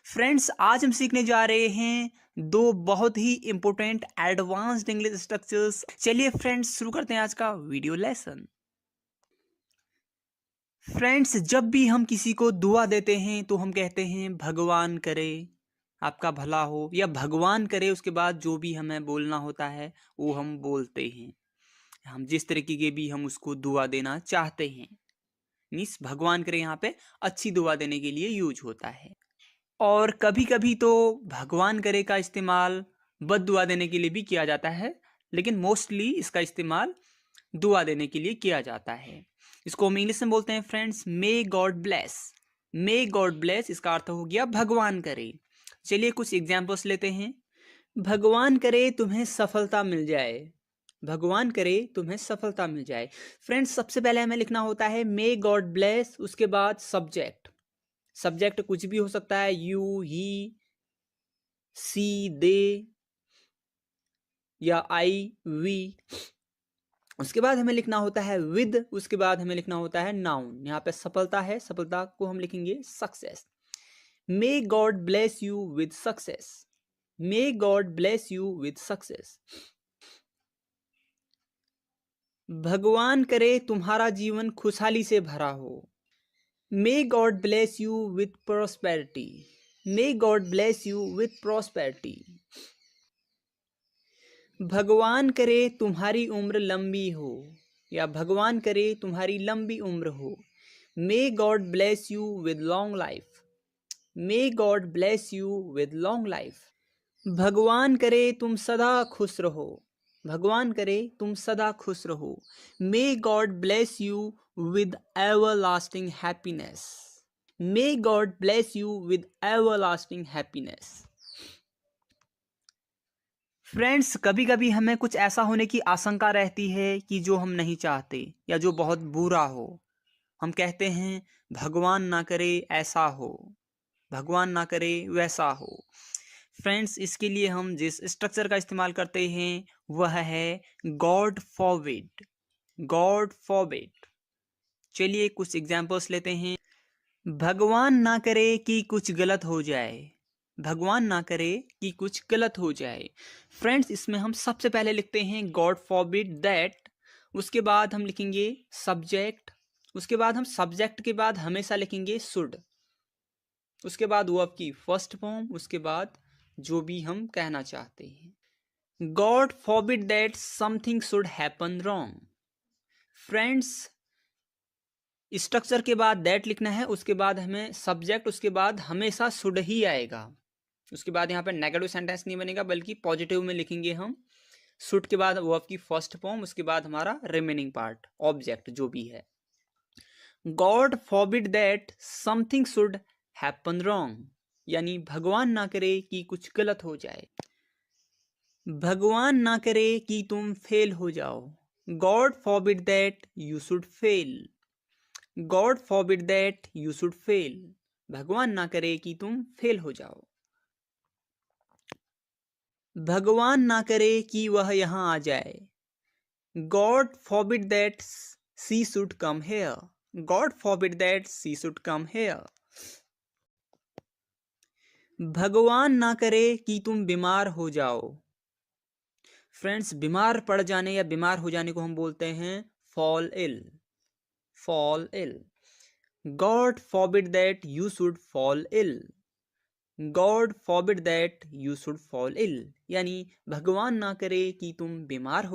Friends, आज हम सीखने जा रहे हैं दो बहुत ही इंपॉर्टेंट एडवांस्ड इंग्लिश स्ट्रक्चर्स। चलिए फ्रेंड्स, शुरू करते हैं आज का वीडियो लेसन। फ्रेंड्स, जब भी हम किसी को दुआ देते हैं तो हम कहते हैं भगवान करे आपका भला हो, या भगवान करे। उसके बाद जो भी हमें बोलना होता है वो हम बोलते हैं। हम जिस तरीके के भी हम उसको दुआ देना चाहते हैं, मीन्स भगवान करे यहाँ पे अच्छी दुआ देने के लिए यूज होता है। और कभी कभी तो भगवान करे का इस्तेमाल बद्दुआ देने के लिए भी किया जाता है, लेकिन मोस्टली इसका इस्तेमाल दुआ देने के लिए किया जाता है। इसको हम इंग्लिश में बोलते हैं friends, may God bless. May God bless इसका अर्थ हो गया भगवान करे। चलिए कुछ एग्जाम्पल्स लेते हैं। भगवान करे तुम्हें सफलता मिल जाए। भगवान करे तुम्हें सफलता मिल जाए। फ्रेंड्स, सबसे पहले हमें लिखना होता है मे गॉड ब्लेस, उसके बाद सब्जेक्ट। सब्जेक्ट कुछ भी हो सकता है, यू, ही, सी, दे या आई, वी। उसके बाद हमें लिखना होता है विद, उसके बाद हमें लिखना होता है नाउन। यहाँ पे सफलता है, सफलता को हम लिखेंगे success. May God bless you with success. May God bless you with success. भगवान करे तुम्हारा जीवन खुशहाली से भरा हो। May God bless you with prosperity. May God bless you with prosperity. भगवान करे तुम्हारी उम्र लंबी हो, या भगवान करे तुम्हारी लंबी उम्र हो। May God bless you with long life. May God bless you with long life. भगवान करे तुम सदा खुश रहो। भगवान करे तुम सदा खुश रहो। May God bless you with everlasting happiness. May God bless you with everlasting happiness. Friends, कभी कभी हमें कुछ ऐसा होने की आशंका रहती है कि जो हम नहीं चाहते या जो बहुत बुरा हो। हम कहते हैं भगवान ना करे ऐसा हो, भगवान ना करे वैसा हो। फ्रेंड्स, इसके लिए हम जिस स्ट्रक्चर का इस्तेमाल करते हैं वह है गॉड फॉरबिड। God forbid. चलिए कुछ एग्जांपल्स लेते हैं। भगवान ना करे कि कुछ गलत हो जाए। भगवान ना करे कि कुछ गलत हो जाए। फ्रेंड्स, इसमें हम सबसे पहले लिखते हैं गॉड फॉरबिड दैट। उसके बाद हम लिखेंगे सब्जेक्ट। उसके बाद हम सब्जेक्ट के बाद हमेशा लिखेंगे शुड। उसके बाद वर्ब की फर्स्ट फॉर्म, उसके बाद जो भी हम कहना चाहते हैं। God forbid that something should happen wrong. Friends, structure के बाद दैट लिखना है, उसके बाद हमें सब्जेक्ट, उसके बाद हमेशा शुड ही आएगा। उसके बाद यहाँ पे नेगेटिव सेंटेंस नहीं बनेगा, बल्कि पॉजिटिव में लिखेंगे हम। शुड के बाद वर्ब की फर्स्ट फॉर्म, उसके बाद हमारा रिमेनिंग पार्ट ऑब्जेक्ट जो भी है। God forbid that something should happen wrong, यानी भगवान ना करे कि कुछ गलत हो जाए। भगवान ना करे कि तुम फेल हो जाओ। God forbid that you should fail. God forbid that you should fail. भगवान ना करे कि तुम फेल हो जाओ। भगवान ना करे कि वह यहां आ जाए। God forbid that she should come here. God forbid that she should come here. भगवान ना करे कि तुम बीमार हो जाओ। फ्रेंड्स, बीमार पड़ जाने या बीमार हो जाने को हम बोलते हैं fall ill. Fall ill. God forbid that you should fall ill. God forbid that you should fall ill, यानी भगवान ना करे कि तुम बीमार हो